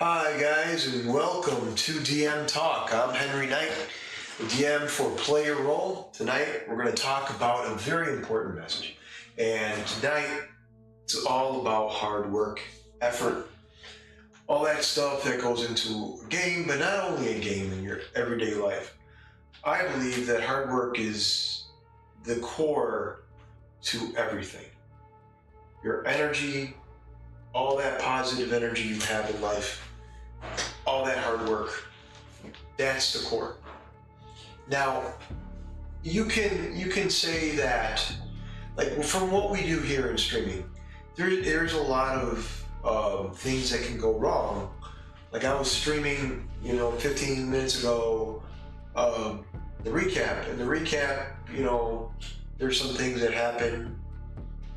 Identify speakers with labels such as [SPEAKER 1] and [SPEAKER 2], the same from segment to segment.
[SPEAKER 1] Hi guys, and welcome to DM Talk. I'm Henry Knight, the DM for Playerole. Tonight we're going to talk about a very important message. And tonight it's all about hard work, effort, all that stuff that goes into a game, but not only a game, in your everyday life. I believe that hard work is the core to everything. Your energy, all that positive energy you have in life, all that hard work, that's the core. Now, you can say that, like from what we do here in streaming, there's a lot of things that can go wrong. Like I was streaming, 15 minutes ago, the recap, and the recap, there's some things that happen.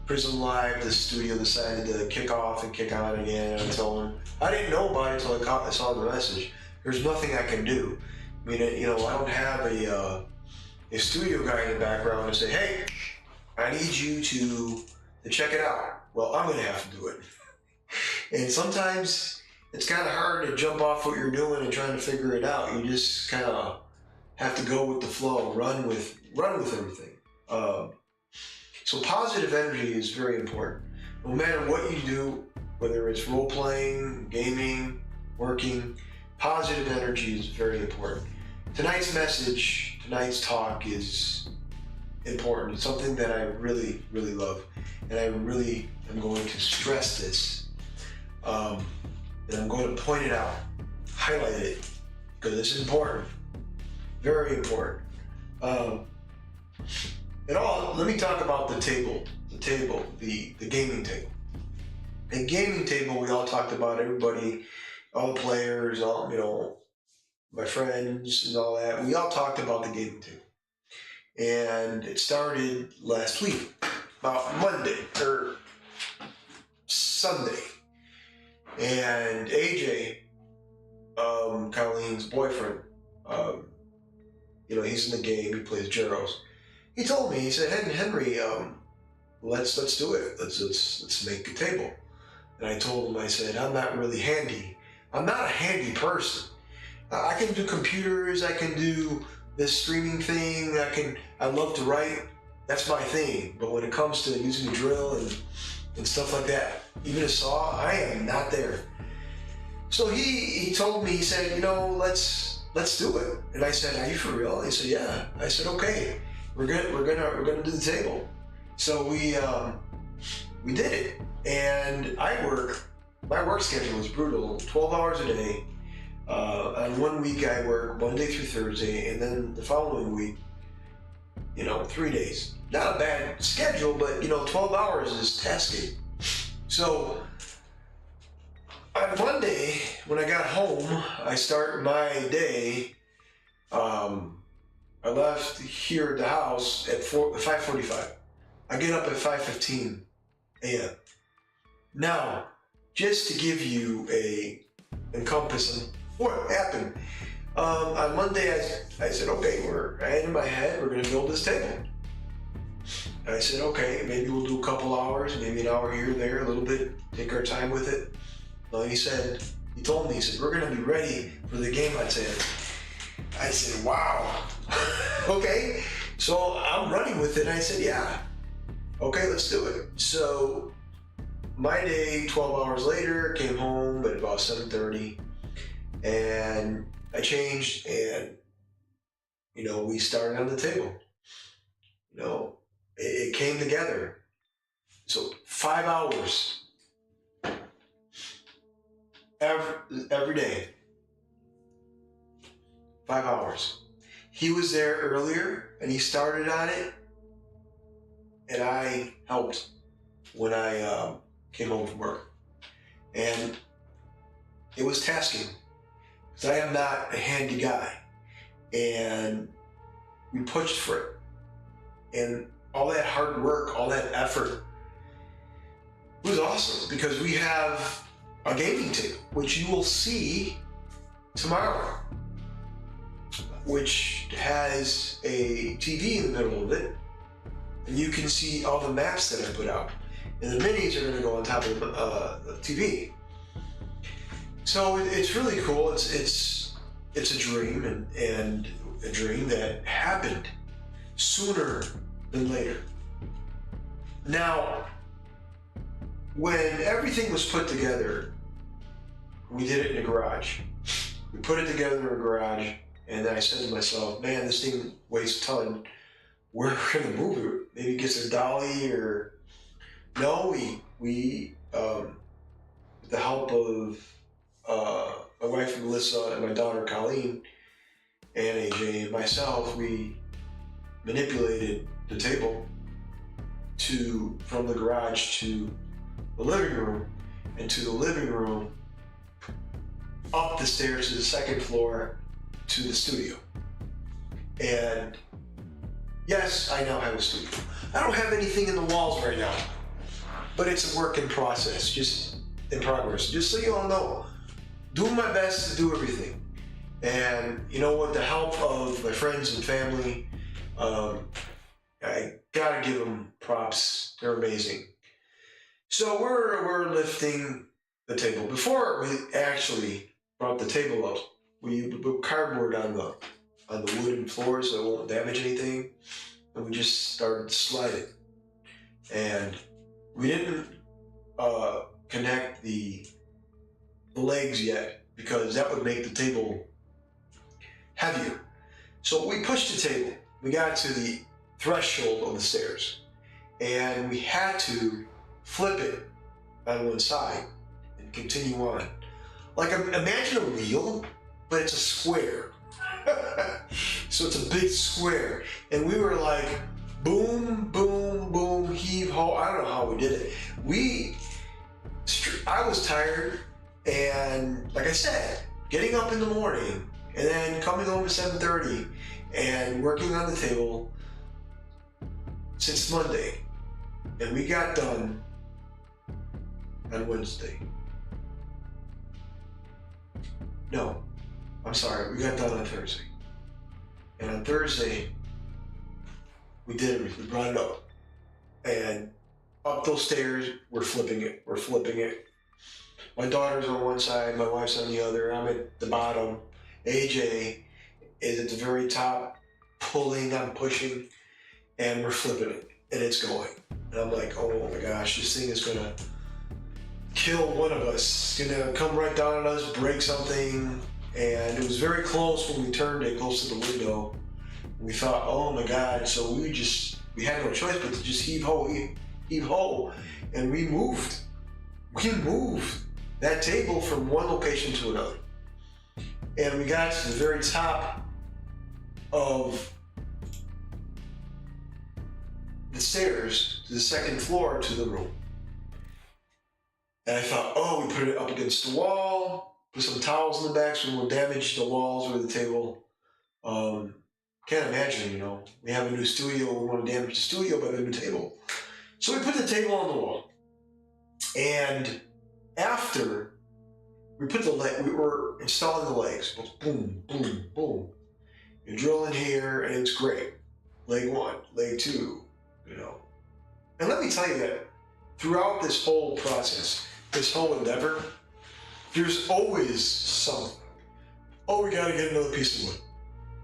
[SPEAKER 1] Prism Live, the studio decided to kick off and kick on again. I told him I didn't know about it until I saw the message. There's nothing I can do. I mean, I don't have a studio guy in the background to say, "Hey, I need you to check it out." Well, I'm gonna have to do it. And sometimes it's kind of hard to jump off what you're doing and trying to figure it out. You just kind of have to go with the flow, run with everything. So positive energy is very important. No matter what you do, whether it's role-playing, gaming, working, positive energy is very important. Tonight's message, tonight's talk is important. It's something that I really, really love. And I really am going to stress this. And I'm going to point it out, highlight it, because this is important. Very important. Let me talk about the gaming table. A gaming table, we all talked about, everybody, all the players, my friends and all that. We all talked about the gaming table. And it started last week, about Monday or Sunday. And AJ, Colleen's boyfriend, he's in the game, he plays Gyros. He told me, he said, Henry, let's do it. Let's make a table. And I told him, I said, I'm not really handy. I'm not a handy person. I can do computers, I can do this streaming thing, I love to write. That's my thing. But when it comes to using a drill and stuff like that, even a saw, I am not there. So he told me, he said, let's do it. And I said, are you for real? He said, yeah. I said, okay. We're gonna do the table. So we did it, and my work schedule is brutal. 12 hours a day. On 1 week I work Monday through Thursday, and then the following week, 3 days. Not a bad schedule, but 12 hours is tasking. So on Monday, when I got home, I start my day. I left here at the house at 5:45. I get up at 5:15 a.m. Now, just to give you encompass on what happened, on Monday I said, okay, I had in my head, we're going to build this table. I said, okay, maybe we'll do a couple hours, maybe an hour here and there, a little bit, take our time with it. Well, he told me, we're going to be ready for the game. I said, wow. Okay, so I'm running with it. I said, yeah, okay, let's do it. So my day, 12 hours later, came home at about 7:30, and I changed, and we started on the table. It came together. So 5 hours every day. 5 hours. He was there earlier, and he started on it, and I helped when I came home from work. And it was tasking, because I am not a handy guy, and we pushed for it. And all that hard work, all that effort was awesome, because we have a gaming table, which you will see tomorrow, which has a TV in the middle of it, and you can see all the maps that I put out. And the minis are going to go on top of the TV. So it's really cool. It's a dream and a dream that happened sooner than later. Now, when everything was put together, we did it in a garage. We put it together in a garage, and then I said to myself, man, this thing weighs a ton. We're gonna move it. Maybe get a dolly or no, we with the help of my wife Melissa and my daughter Colleen and AJ and myself, we manipulated the table from the garage to the living room, and to the living room up the stairs to the second floor to the studio. And yes, I now have a studio. I don't have anything in the walls right now, but it's a work in process, just in progress. Just so you all know, doing my best to do everything. And you know, with the help of my friends and family, I gotta give them props. They're amazing. So we're lifting the table. Before we actually brought the table up, we put cardboard on the wooden floor so it won't damage anything, and we just started sliding. And we didn't connect the legs yet because that would make the table heavier. So we pushed the table. We got to the threshold of the stairs, and we had to flip it on one side and continue on. Like, imagine a wheel, but it's a square. So it's a big square, and we were like, boom, boom, boom, heave ho. I don't know how we did it. I was tired, and like I said, getting up in the morning and then coming home at 7:30 and working on the table since Monday, and we got done on Wednesday. No, I'm sorry, we got done on Thursday. And on Thursday, we did it, we brought it up. And up those stairs, we're flipping it. My daughter's on one side, my wife's on the other, I'm at the bottom. AJ is at the very top, pulling, I'm pushing, and we're flipping it, and it's going. And I'm like, oh my gosh, this thing is gonna kill one of us. It's gonna come right down on us, break something. And it was very close when we turned it close to the window. We thought, oh my God. So we had no choice but to just heave ho. And we moved that table from one location to another. And we got to the very top of the stairs to the second floor to the room. And I thought, oh, we put it up against the wall, put some towels in the back so we won't damage the walls or the table. Can't imagine, we have a new studio, we want to damage the studio by the new table. So we put the table on the wall. And after we put we were installing the legs, boom, boom, boom. You drill in here and it's great. Leg one, leg two, And let me tell you that throughout this whole process, this whole endeavor, there's always something. Oh, we gotta get another piece of wood.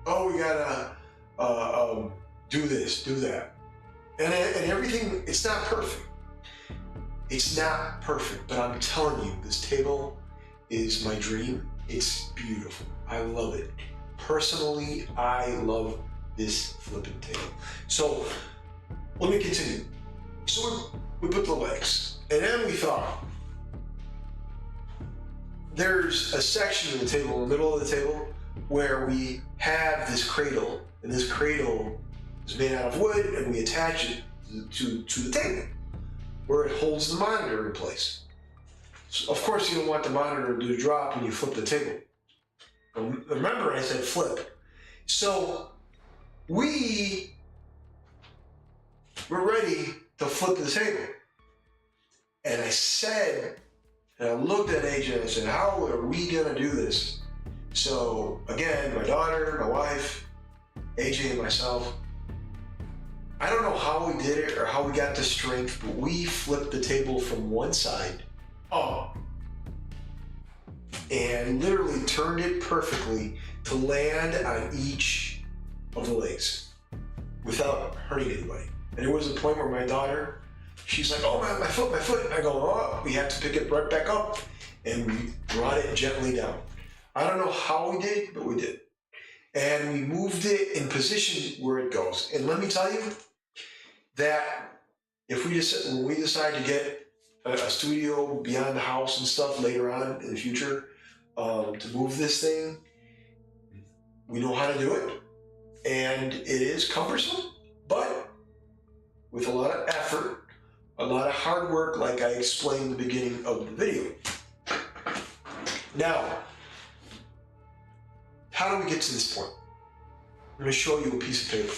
[SPEAKER 1] Oh, we gotta do this, do that. And everything, it's not perfect. It's not perfect, but I'm telling you, this table is my dream. It's beautiful. I love it. Personally, I love this flipping table. So let me continue. So we put the legs, and then we thought, there's a section of the table, in the middle of the table, where we have this cradle, and this cradle is made out of wood, and we attach it to the table, where it holds the monitor in place. So of course, you don't want the monitor to drop when you flip the table. Remember, I said flip. So we were ready to flip the table. And I said, and I looked at AJ and I said, how are we gonna do this? So again, my daughter, my wife, AJ and myself, I don't know how we did it or how we got the strength, but we flipped the table from one side up and literally turned it perfectly to land on each of the legs without hurting anybody. And there was a point where my daughter, she's like, oh, my foot. I go, oh, we have to pick it right back up. And we brought it gently down. I don't know how we did it, but we did. And we moved it in position where it goes. And let me tell you that when we decide to get a studio beyond the house and stuff later on in the future, to move this thing, we know how to do it. And it is cumbersome, but with a lot of effort, a lot of hard work, like I explained in the beginning of the video. Now, how do we get to this point? I'm going to show you a piece of paper.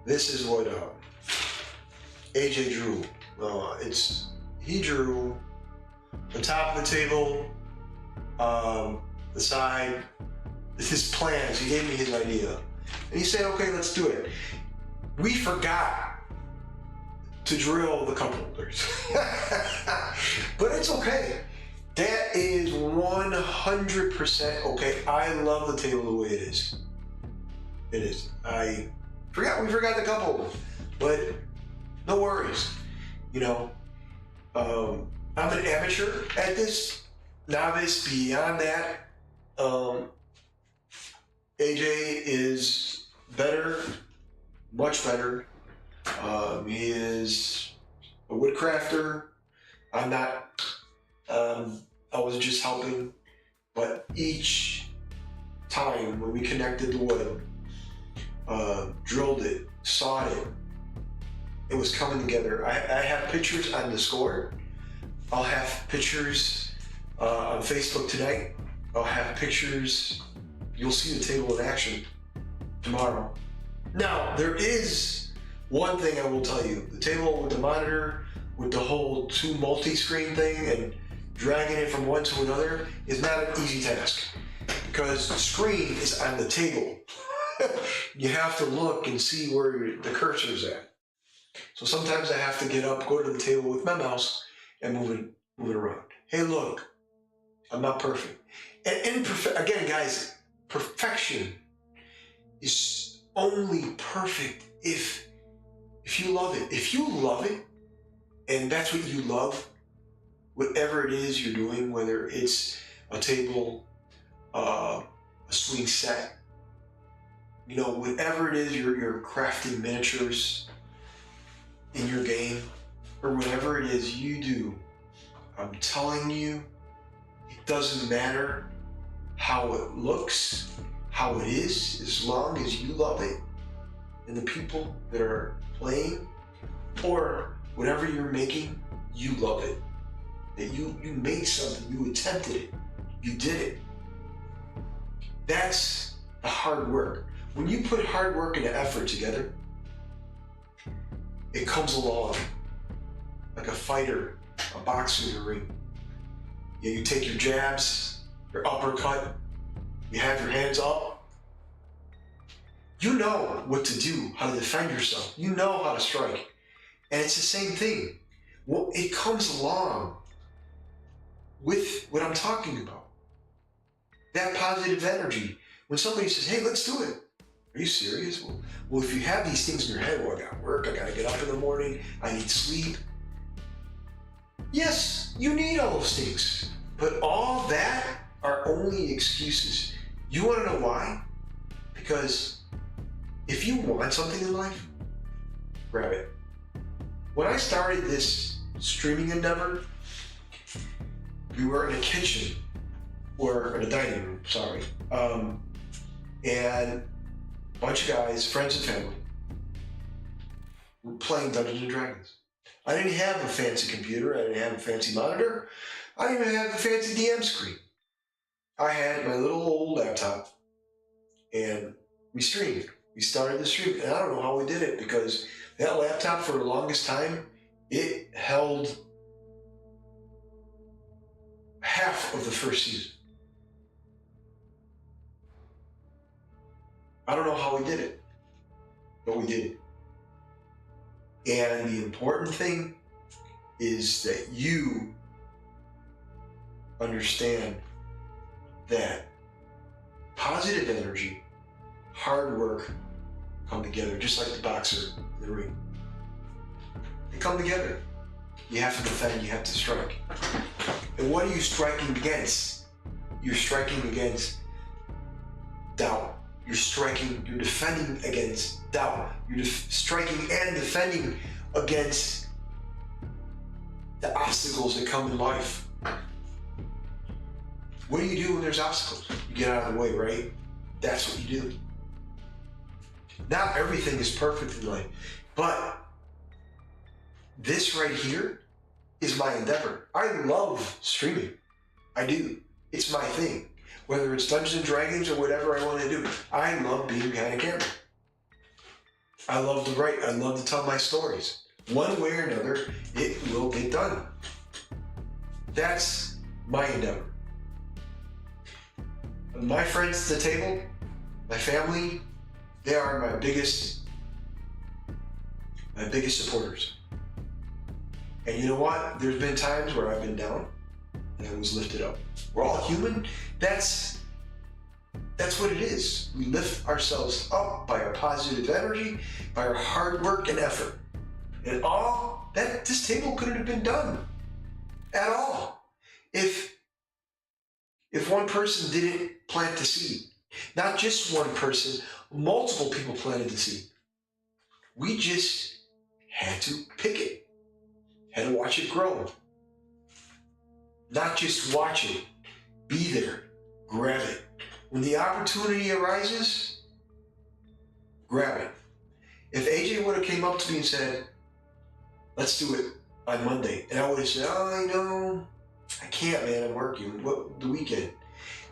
[SPEAKER 1] This is what AJ drew. He drew the top of the table, the side. It's his plans. He gave me his idea. And he said, okay, let's do it. We forgot to drill the cup holders. But it's okay. That is 100% okay. I love the table the way it is. It is. We forgot the cup holder. But no worries. I'm an amateur at this, novice beyond that. AJ is better, much better. He is a wood crafter. I'm not. I was just helping. But each time when we connected the wood, drilled it, sawed it, it was coming together. I have pictures on Discord. I'll have pictures on Facebook tonight. I'll have pictures. You'll see the table in action tomorrow. Now, there is one thing I will tell you. The table with the monitor, with the whole 2 multi-screen thing and dragging it from one to another is not an easy task because the screen is on the table. You have to look and see where the cursor is at. So sometimes I have to get up, go to the table with my mouse and move it around. Hey, look, I'm not perfect. And again, guys, perfection is only perfect if you love it. If you love it, and that's what you love, whatever it is you're doing, whether it's a table, a swing set, whatever it is you're crafting miniatures in your game, or whatever it is you do, I'm telling you, it doesn't matter how it looks, how it is, as long as you love it and the people that are playing or whatever you're making, you love it. That you made something, you attempted it, you did it. That's the hard work. When you put hard work and effort together, it comes along like a fighter, a boxer in the ring. You take your jabs, your uppercut, you have your hands up. You know what to do, how to defend yourself. You know how to strike. And it's the same thing. Well, it comes along with what I'm talking about. That positive energy. When somebody says, hey, let's do it. Are you serious? Well, if you have these things in your head, well, I got work, I got to get up in the morning, I need sleep. Yes, you need all those things. But all that are only excuses. You want to know why? Because if you want something in life, grab it. When I started this streaming endeavor, we were in a kitchen, or in a dining room, sorry. And a bunch of guys, friends and family, were playing Dungeons and Dragons. I didn't have a fancy computer, I didn't have a fancy monitor, I didn't even have a fancy DM screen. I had my little old laptop, and we streamed. We started the stream, and I don't know how we did it, because that laptop, for the longest time, it held half of the first season. I don't know how we did it, but we did it. And the important thing is that you understand that positive energy, hard work come together, just like the boxer in the ring. They come together. You have to defend, you have to strike. And what are you striking against? You're striking against doubt. You're defending against doubt. You're striking and defending against the obstacles that come in life. What do you do when there's obstacles? You get out of the way, right? That's what you do. Not everything is perfect in life, but this right here is my endeavor. I love streaming. I do. It's my thing. Whether it's Dungeons and Dragons or whatever I want to do, I love being behind a camera. I love to write. I love to tell my stories. One way or another, it will get done. That's my endeavor. My friends at the table, my family, they are my biggest supporters. And you know what? There's been times where I've been down and I was lifted up. We're all human. That's what it is. We lift ourselves up by our positive energy, by our hard work and effort. And all that, this table couldn't have been done at all if one person didn't plant the seed. Not just one person, multiple people planted the seed. We just had to pick it, had to watch it grow. Not just watch it, be there, grab it. When the opportunity arises, grab it. If AJ would have came up to me and said, let's do it on Monday, and I would have said, oh, no, I can't, man, I'm working. The weekend.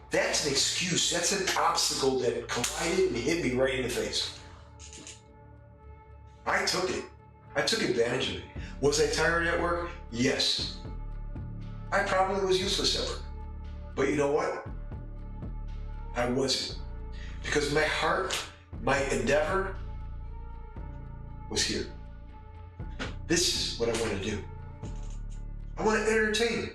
[SPEAKER 1] That's an excuse. That's an obstacle that collided and hit me right in the face. I took it. I took advantage of it. Was I tired at work? Yes. I probably was useless at work. But you know what? I wasn't. Because my heart, my endeavor was here. This is what I want to do. I want to entertain.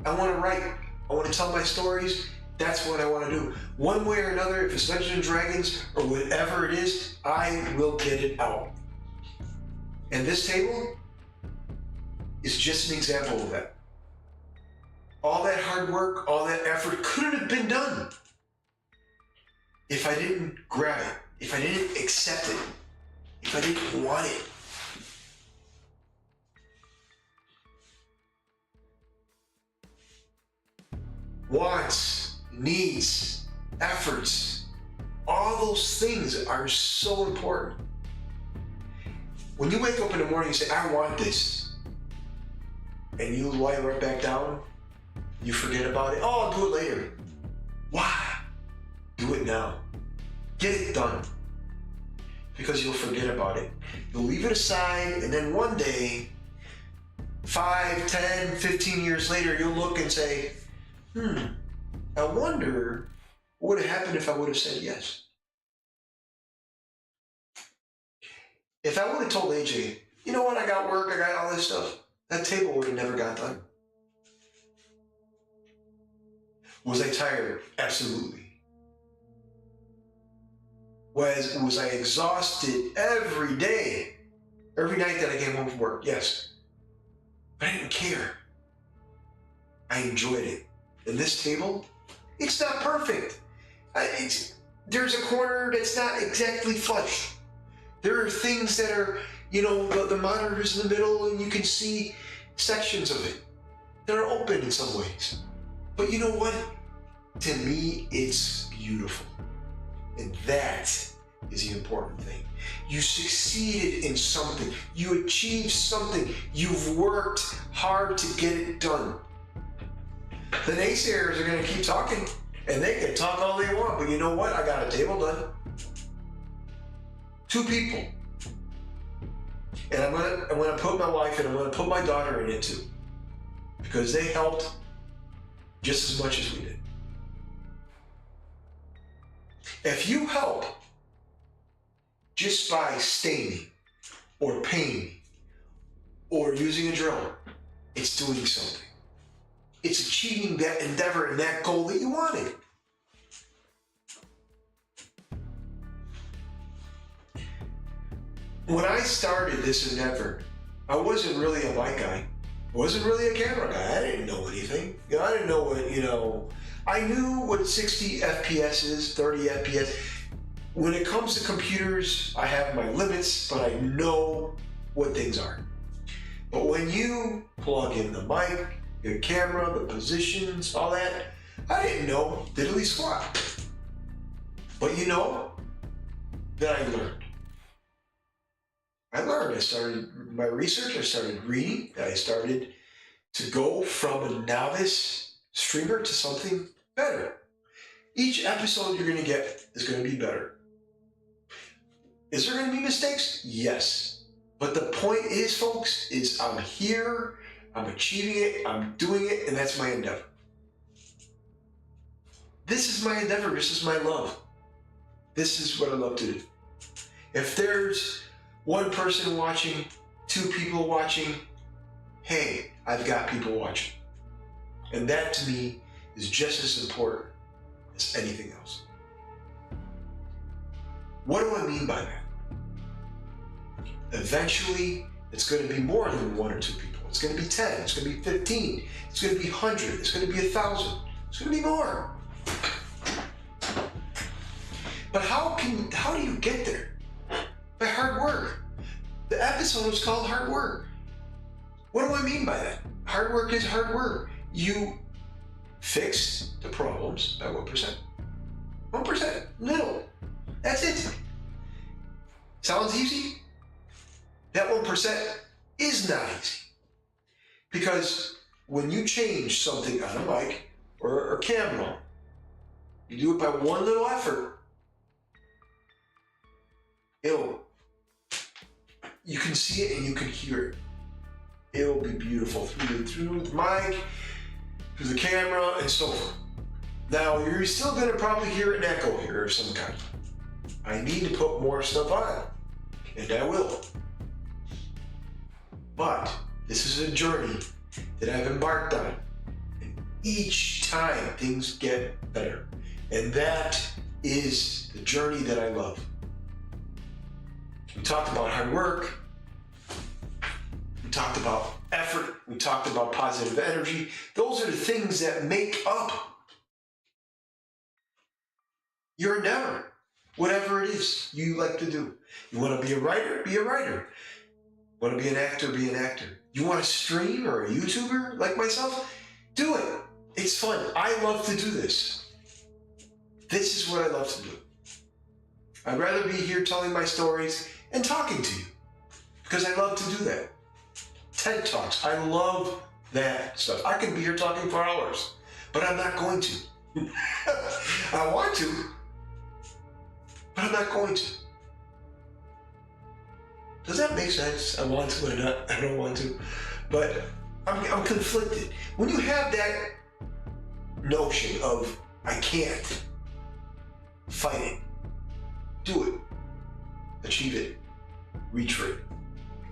[SPEAKER 1] I want to write. I want to tell my stories. That's what I want to do. One way or another, if it's Dungeons and Dragons or whatever it is, I will get it out. And this table is just an example of that. All that hard work, all that effort couldn't have been done if I didn't grab it, if I didn't accept it, if I didn't want it. Wants, needs, efforts, all those things are so important. When you wake up in the morning and say, I want this, and you lie right back down, you forget about it. Oh, I'll do it later. Why? Do it now. Get it done. Because you'll forget about it. You'll leave it aside, and then one day, 5, 10, 15 years later, you'll look and say, I wonder what would have happened if I would have said yes. If I would have told AJ, you know what, I got work, I got all this stuff, that table would have never got done. Was I tired? Absolutely. Was I exhausted every day? Every night that I came home from work? Yes. But I didn't care. I enjoyed it. And this table, it's not perfect. There's a corner that's not exactly flush. There are things that are, the monitor's in the middle and you can see sections of it that are open in some ways. But you know what? To me, it's beautiful. And that is the important thing. You succeeded in something. You achieved something. You've worked hard to get it done. The naysayers are going to keep talking, and they can talk all they want, but you know what? I got a table done. 2 people. And I'm gonna put my wife and I'm gonna put my daughter in it too. Because they helped just as much as we did. If you help just by staining or painting or using a drill, it's doing something. it's achieving that endeavor and that goal that you wanted. When I started this endeavor, I wasn't really a mic guy. I wasn't really a camera guy. I didn't know anything. I didn't know what, I knew what 60 FPS is, 30 FPS. When it comes to computers, I have my limits, but I know what things are. But when you plug in the mic, the camera, the positions, all that, I didn't know diddly squat. But then I learned. I started my research, I started reading, I started to go from a novice streamer to something better. Each episode you're going to get is going to be better. Is there going to be mistakes? Yes. But the point is, folks, is I'm here, I'm achieving it, I'm doing it, and that's my endeavor. This is my endeavor, this is my love. This is what I love to do. If there's one person watching, 2 people watching, hey, I've got people watching. And that to me is just as important as anything else. What do I mean by that? Eventually, it's going to be more than 1 or 2 people. It's going to be 10, it's going to be 15, it's going to be 100, it's going to be 1,000, it's going to be more. But how do you get there? By hard work. The episode is called Hard Work. What do I mean by that? Hard work is hard work. You fix the problems by 1%. 1%, little. That's it. Sounds easy? That 1% is not easy. Because when you change something on a mic or a camera, you do it by one little effort, you can see it and you can hear it. It'll be beautiful through the mic, through the camera, and so forth. Now, you're still going to probably hear an echo here of some kind. I need to put more stuff on, and I will. But this is a journey that I've embarked on. And each time things get better. And that is the journey that I love. We talked about hard work. We talked about effort. We talked about positive energy. Those are the things that make up your endeavor, whatever it is you like to do. You want to be a writer? Be a writer. Want to be an actor? Be an actor. You want to stream or a YouTuber like myself? Do it. It's fun. I love to do this. This is what I love to do. I'd rather be here telling my stories and talking to you because I love to do that. TED Talks, I love that stuff. I could be here talking for hours, but I'm not going to. I want to, but I'm not going to. Does that make sense? I want to, but I don't want to. But I'm conflicted. When you have that notion of, I can't, fight it, do it, achieve it, reach for it.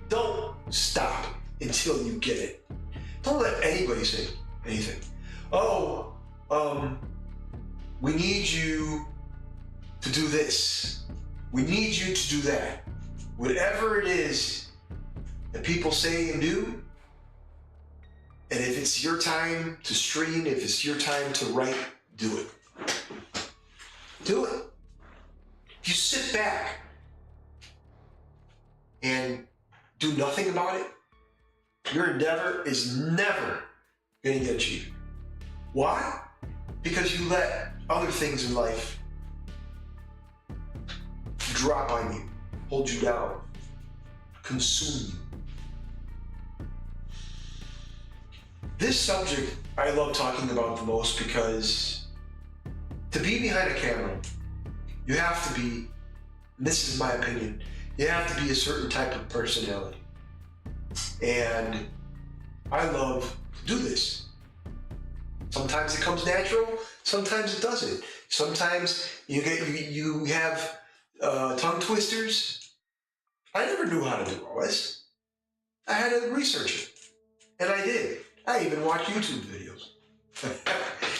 [SPEAKER 1] Don't stop until you get it. Don't let anybody say anything. Oh, we need you to do this. We need you to do that. Whatever it is that people say and do, and if it's your time to stream, if it's your time to write, do it. Do it. If you sit back and do nothing about it, your endeavor is never going to get achieved. Why? Because you let other things in life drop on you, hold you down, consume you. This subject I love talking about the most because to be behind a camera, you have to be, and this is my opinion, you have to be a certain type of personality. And I love to do this. Sometimes it comes natural, sometimes it doesn't. Sometimes you have tongue twisters. I never knew how to do all this. I had to research it, and I did. I even watched YouTube videos.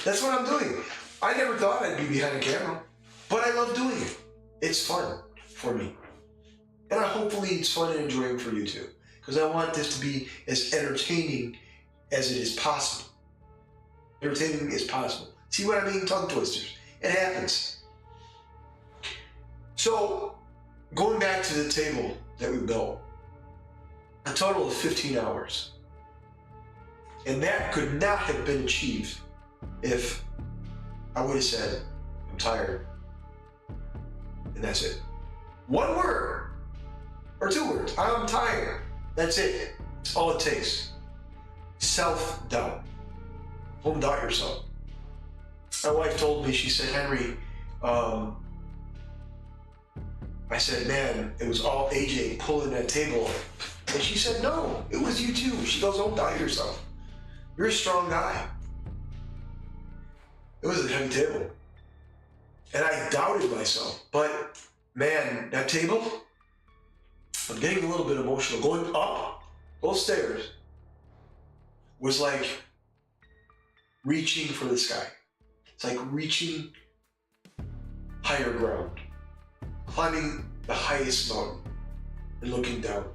[SPEAKER 1] That's what I'm doing. I never thought I'd be behind a camera, but I love doing it. It's fun for me. And hopefully it's fun and enjoying for you too. Because I want this to be as entertaining as it is possible. Entertaining as possible. See what I mean? Tongue twisters. It happens. So, going back to the table that we built, a total of 15 hours. And that could not have been achieved if I would have said, I'm tired. And that's it. One word or two words. I'm tired. That's it. It's all it takes. Self-doubt. Don't doubt yourself. My wife told me, she said, Henry, I said, man, it was all AJ pulling that table up. And she said, no, it was you too. She goes, don't doubt yourself. You're a strong guy. It was a heavy table. And I doubted myself. But man, that table, I'm getting a little bit emotional. Going up those stairs was like reaching for the sky. It's like reaching higher ground. Climbing the highest mountain and looking down.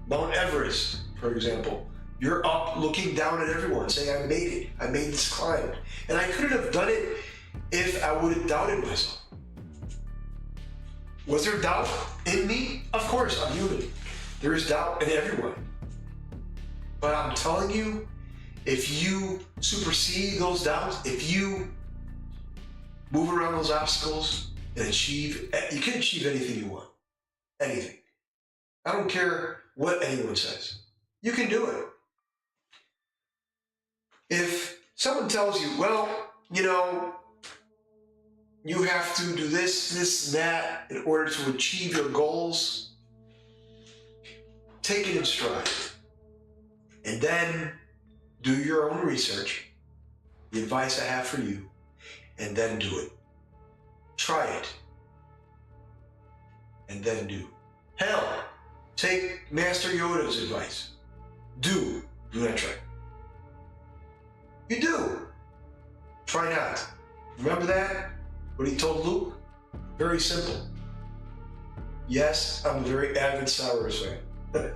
[SPEAKER 1] Mount Everest, for example. You're up looking down at everyone saying, I made it. I made this climb. And I couldn't have done it if I would have doubted myself. Was there doubt in me? Of course, I'm human. There is doubt in everyone. But I'm telling you, if you supersede those doubts, if you move around those obstacles and achieve, you can achieve anything you want. Anything. I don't care what anyone says. You can do it. If someone tells you, well, you know, you have to do this, this, and that in order to achieve your goals, take it in stride. And then do your own research, the advice I have for you, and then do it. Try it. And then do. Hell, take Master Yoda's advice. Do not try. You do. Try not. Remember that? What he told Luke? Very simple. Yes, I'm a very avid Star Wars fan.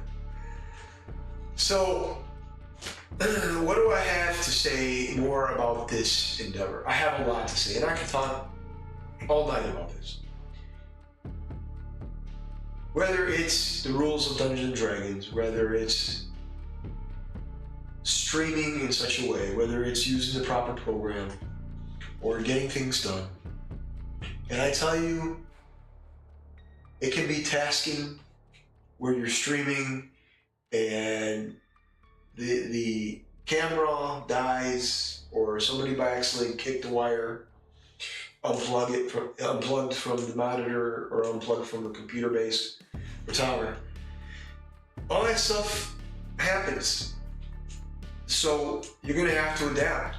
[SPEAKER 1] So, what do I have to say more about this endeavor? I have a lot to say, and I can talk all night about this. Whether it's the rules of Dungeons and Dragons, whether it's streaming in such a way, whether it's using the proper program, or getting things done. And I tell you, it can be tasking where you're streaming and the camera dies, or somebody by accident kicked the wire, unplugged from the monitor, or unplugged from the computer base or tower. All that stuff happens. So you're gonna have to adapt.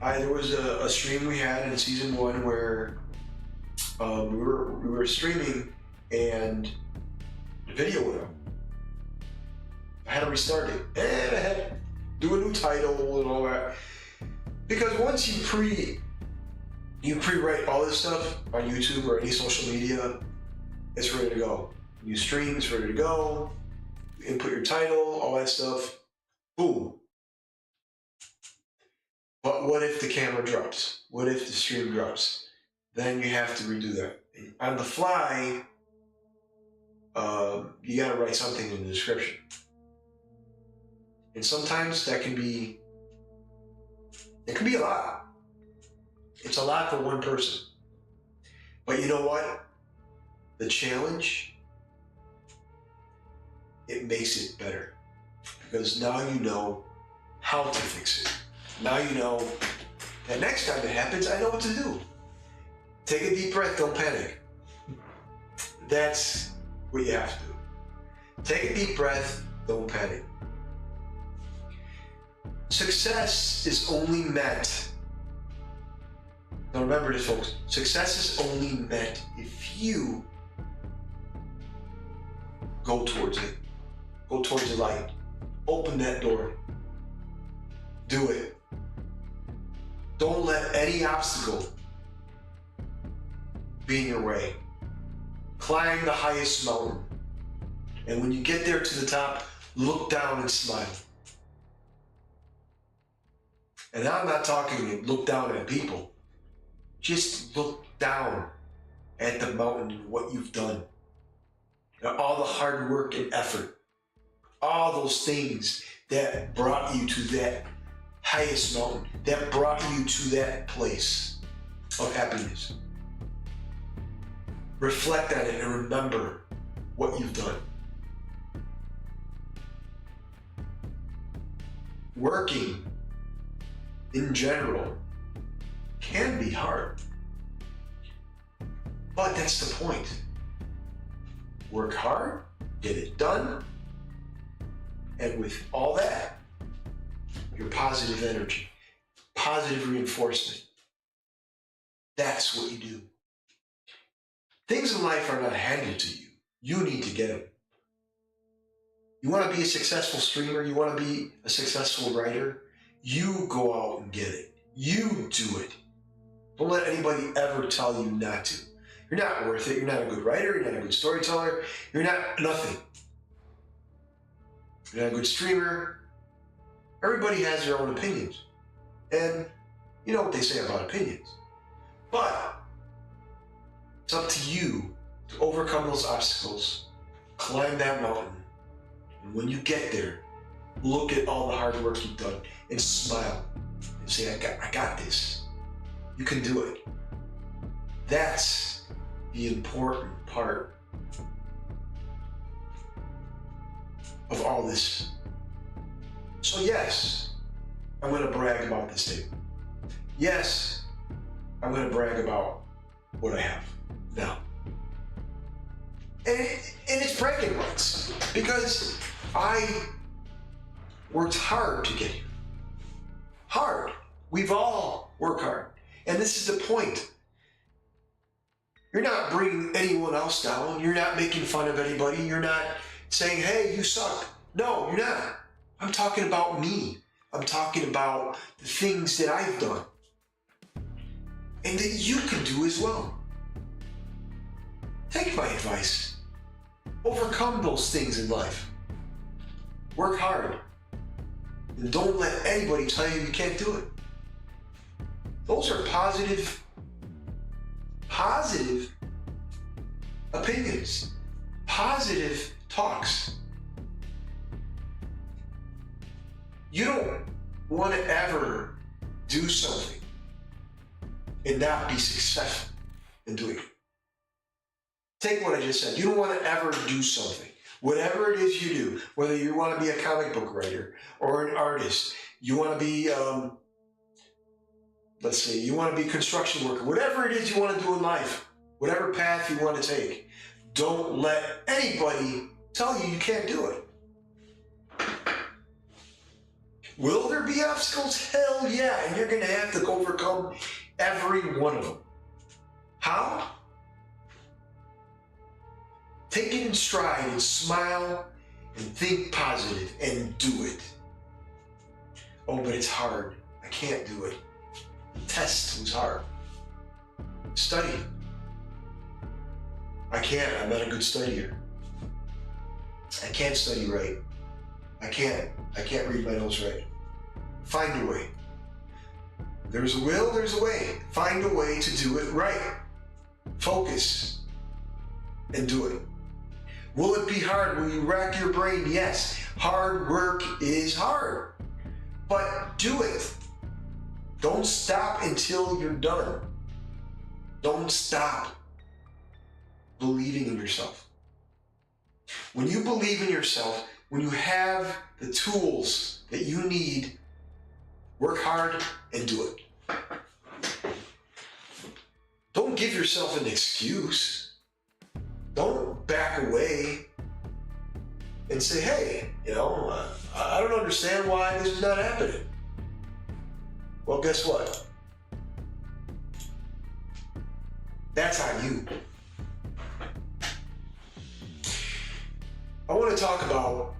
[SPEAKER 1] There was a stream we had in season 1 where we were streaming and the video went up. I had to restart it, and I had to do a new title and all that. Because once you pre-write all this stuff on YouTube or any social media, it's ready to go. You stream, it's ready to go. You input your title, all that stuff. Boom. But what if the camera drops? What if the stream drops? Then you have to redo that. On the fly, you gotta write something in the description. And sometimes it can be a lot. It's a lot for one person. But you know what? The challenge, it makes it better. Because now you know how to fix it. Now you know that next time it happens, I know what to do. Take a deep breath, don't panic. That's what you have to do. Take a deep breath, don't panic. Success is only met. Now remember this, folks. Success is only met if you go towards it. Go towards the light. Open that door. Do it. Don't let any obstacle be in your way. Climb the highest mountain. And when you get there to the top, look down and smile. And I'm not talking look down at people. Just look down at the mountain and what you've done. And all the hard work and effort. All those things that brought you to that highest mountain, that brought you to that place of happiness. Reflect on it and remember what you've done. Working in general can be hard, but that's the point. Work hard, get it done, and with all that, your positive energy, positive reinforcement, that's what you do. Things in life are not handed to you. You need to get them. You want to be a successful streamer, you want to be a successful writer, you go out and get it. You do it. Don't let anybody ever tell you not to. You're not worth it. You're not a good writer. You're not a good storyteller. You're not nothing. You're not a good streamer. Everybody has their own opinions. And you know what they say about opinions. But it's up to you to overcome those obstacles, climb that mountain, and when you get there, look at all the hard work you've done and smile and say, I got this. You can do it. That's the important part of all this. So yes, I'm going to brag about this table. Yes, I'm going to brag about what I have now. And it's bragging rights because I worked hard to get here. Hard. We've all worked hard. And this is the point. You're not bringing anyone else down. You're not making fun of anybody. You're not saying, hey, you suck. No, you're not. I'm talking about me. I'm talking about the things that I've done and that you can do as well. Take my advice. Overcome those things in life. Work hard. And don't let anybody tell you you can't do it. Those are positive opinions, positive talks. You don't want to ever do something and not be successful in doing it. Take what I just said. You don't want to ever do something. Whatever it is you do, whether you want to be a comic book writer or an artist, you want to be, let's say, you want to be a construction worker, whatever it is you want to do in life, whatever path you want to take, don't let anybody tell you you can't do it. Will there be obstacles? Hell yeah, and you're going to have to overcome every one of them. How? Take it in stride and smile and think positive and do it. Oh, but it's hard. I can't do it. Test was hard. Study. I can't. I'm not a good studier. I can't study right. I can't read my notes right. Find a way. There's a will, there's a way. Find a way to do it right. Focus and do it. Will it be hard? Will you rack your brain? Yes. Hard work is hard. But do it. Don't stop until you're done. Don't stop believing in yourself. When you believe in yourself, when you have the tools that you need, work hard and do it. Don't give yourself an excuse. Don't back away and say, hey, I don't understand why this is not happening. Well, guess what? That's on you. I want to talk about,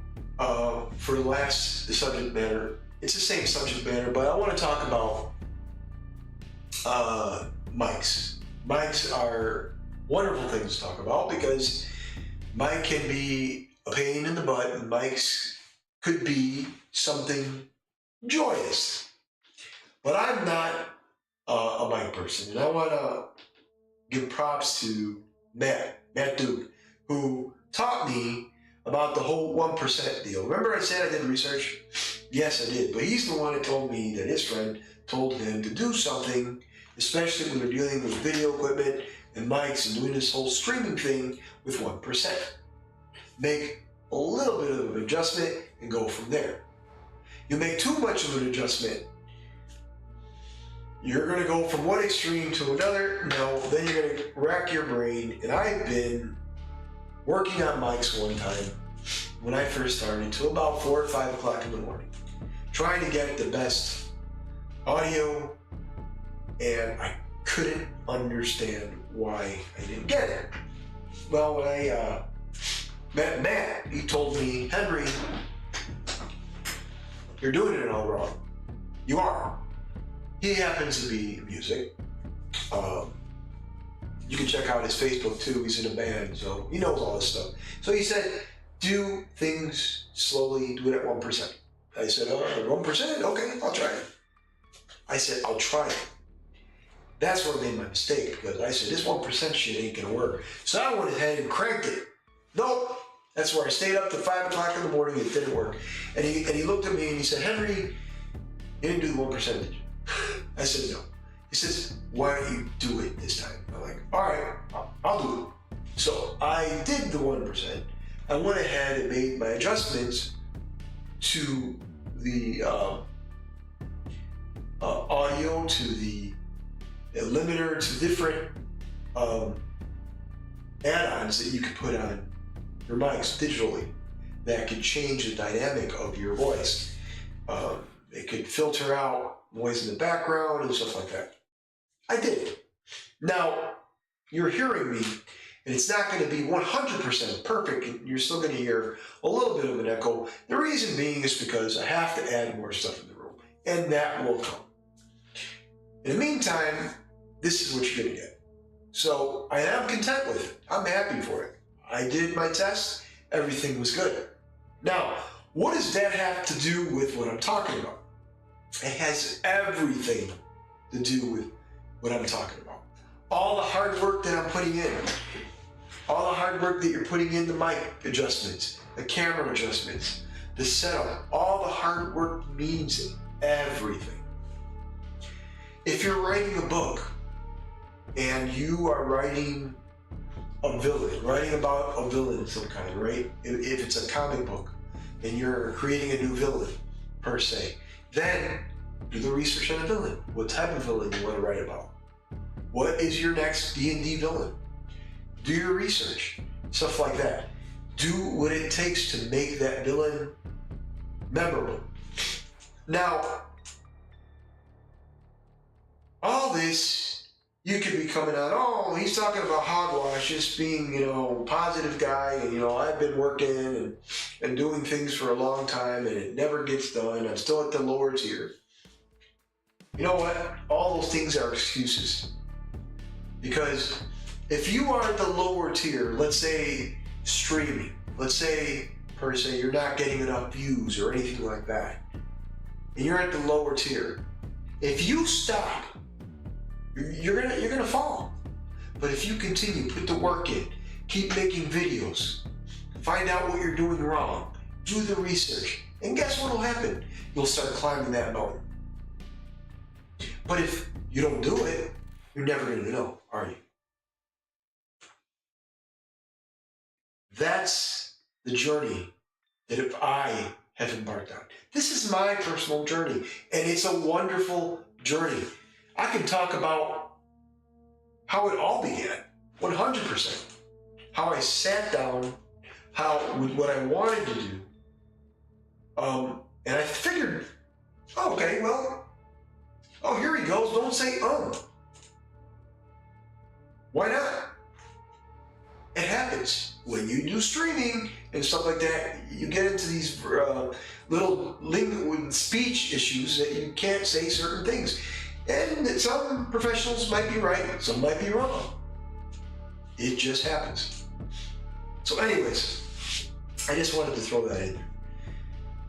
[SPEAKER 1] for the last subject matter, it's the same subject matter, but I want to talk about mics. Mics are wonderful things to talk about because mic can be a pain in the butt, and mics could be something joyous. But I'm not a mic person, and I want to give props to Matt Duke, who taught me about the whole 1% deal. Remember I said I did research? Yes, I did. But he's the one that told me that his friend told him to do something, especially when they're dealing with video equipment and mics and doing this whole streaming thing with 1%. Make a little bit of an adjustment and go from there. You make too much of an adjustment, you're going to go from one extreme to another. No, then you're going to rack your brain. And I've been working on mics one time when I first started till about 4 or 5 o'clock in the morning, trying to get the best audio, and I couldn't understand why I didn't get it. Well, when I met Matt, he told me, Henry, you're doing it all wrong. You are. He happens to be music. You can check out his Facebook too. He's in a band, so he knows all this stuff. So he said, do things slowly, do it at 1%. I said, 1%? Okay, I'll try it. I said, I'll try it. That's where I made my mistake, because I said, this 1% shit ain't gonna work. So I went ahead and cranked it. Nope. That's where I stayed up to 5 o'clock in the morning. It didn't work. And he looked at me and he said, Henry, you didn't do the 1%, did you? I said, no. He says, why don't you do it this time? I'm like, all right, I'll do it. So I did the 1%. I went ahead and made my adjustments to the audio, to the limiter, to different add-ons that you could put on your mics digitally that could change the dynamic of your voice. It could filter out noise in the background and stuff like that. I did it. Now, you're hearing me, and it's not going to be 100% perfect. You're still going to hear a little bit of an echo. The reason being is because I have to add more stuff in the room, and that will come. In the meantime, this is what you're going to get. So I am content with it. I'm happy for it. I did my test. Everything was good. Now, what does that have to do with what I'm talking about? It has everything to do with what I'm talking about. All the hard work that I'm putting in, all the hard work that you're putting in the mic adjustments, the camera adjustments, the setup, all the hard work means everything. If you're writing a book and you are writing a villain, writing about a villain of some kind, right? If it's a comic book and you're creating a new villain, per se, then do the research on a villain. What type of villain you want to write about? What is your next D&D villain? Do your research, stuff like that. Do what it takes to make that villain memorable. Now, all this, you could be coming out, oh, he's talking about hogwash, just being, positive guy, and, I've been working and doing things for a long time, and it never gets done. I'm still at the lower tier. You know what? All those things are excuses. Because if you are at the lower tier, let's say streaming, let's say, per se, you're not getting enough views or anything like that, and you're at the lower tier, if you stop, you're gonna fall. But if you continue, put the work in, keep making videos, find out what you're doing wrong, do the research, and guess what will happen? You'll start climbing that mountain. But if you don't do it, you're never gonna know, are you? That's the journey that I have embarked on. This is my personal journey, and it's a wonderful journey. I can talk about how it all began, 100%. How I sat down, what I wanted to do. And I figured, okay, well, here he goes, don't say Why not? It happens. When you do streaming and stuff like that, you get into these little speech issues that you can't say certain things. And some professionals might be right, some might be wrong. It just happens. So anyways, I just wanted to throw that in there.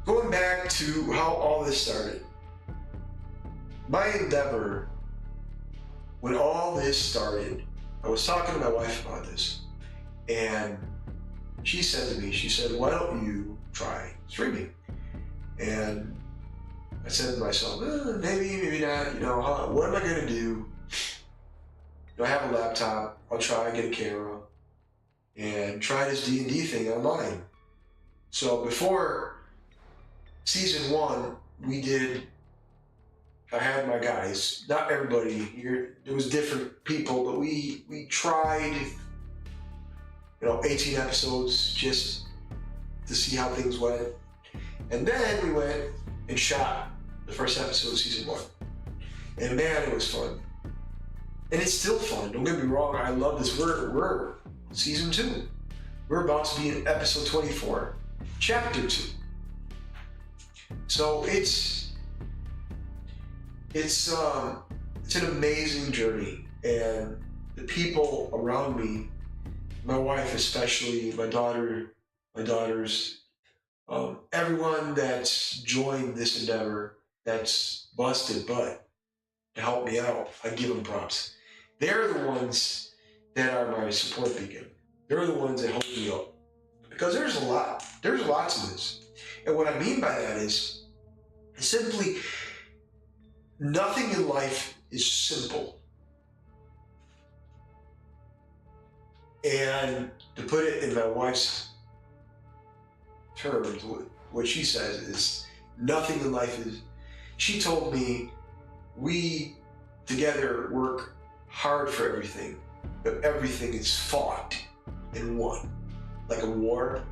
[SPEAKER 1] Going back to how all this started. My endeavor, when all this started, I was talking to my wife about this, and she said to me, she said, why don't you try streaming? And I said to myself, maybe, maybe not, what am I gonna do? I have a laptop, I'll try and get a camera and try this D&D thing online. So before season 1, I had my guys, not everybody, it was different people, but we tried, 18 episodes just to see how things went. And then we went and shot the first episode of season 1. And man, it was fun. And it's still fun, don't get me wrong, I love this. We're season 2. We're about to be in episode 24, chapter 2. So it's an amazing journey, and the people around me, my wife especially, my daughters, everyone that's joined this endeavor, that's busted butt to help me out, I give them props. They're the ones that are my support beacon. They're the ones that hold me up, because there's a lot to this. And what I mean by that is simply, nothing in life is simple. And to put it in my wife's terms, what she says is, nothing in life is, she told me, we together work hard for everything, but everything is fought and won, like a war.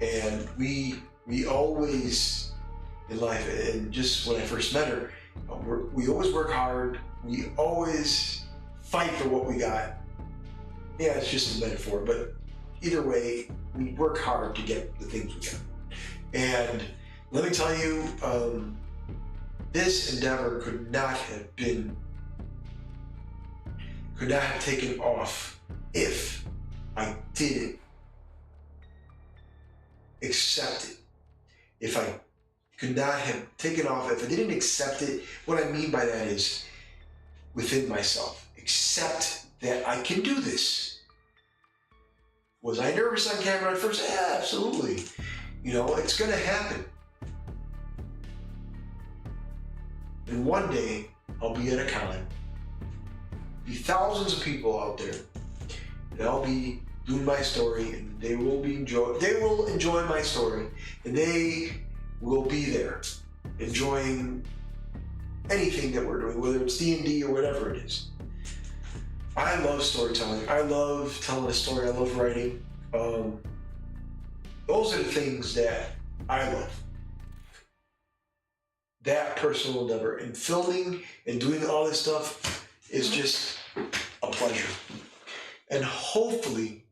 [SPEAKER 1] And we always, in life, and just when I first met her, we always work hard, we always fight for what we got. Yeah, it's just a metaphor, but either way, we work hard to get the things we get. And let me tell you, this endeavor could not have taken off if I didn't accept it. If I could not have taken off, if I didn't accept it, what I mean by that is within myself, accept that I can do this. Was I nervous on camera at first? Yeah, absolutely. It's gonna happen. And one day, I'll be at a con, be thousands of people out there, and I'll be doing my story, and they will enjoy my story, and they will be there, enjoying anything that we're doing, whether it's D&D or whatever it is. I love storytelling. I love telling a story. I love writing. Those are the things that I love. That personal endeavor, and filming and doing all this stuff is just a pleasure. And hopefully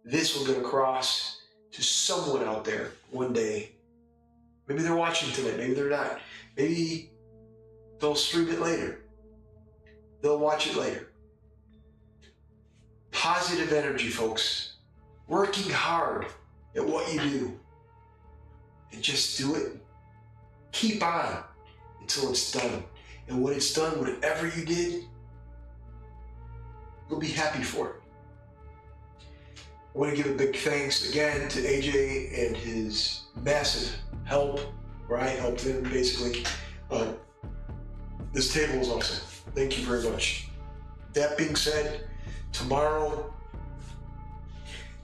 [SPEAKER 1] this will get across to someone out there one day. Maybe they're watching tonight, maybe they're not. Maybe they'll stream it later. They'll watch it later. Positive energy, folks. Working hard at what you do. And just do it. Keep on until it's done. And when it's done, whatever you did, you'll be happy for it. I want to give a big thanks again to AJ and his massive help, where I helped him basically. This table is awesome. Thank you very much. That being said, tomorrow,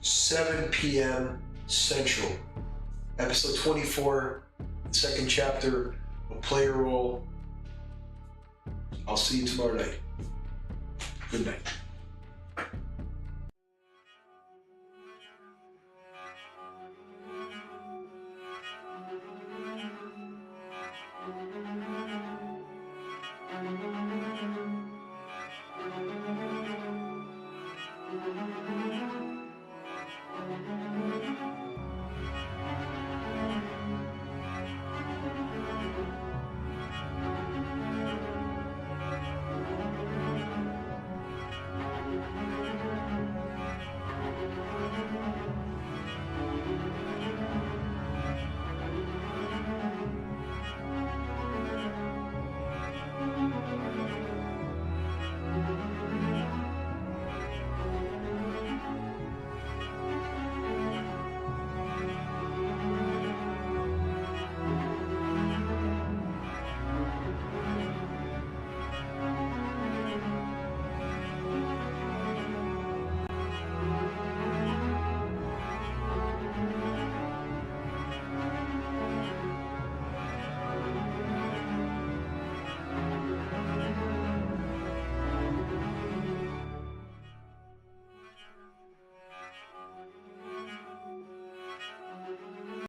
[SPEAKER 1] 7 p.m. Central, episode 24, the second chapter of Playerole. I'll see you tomorrow night. Good night.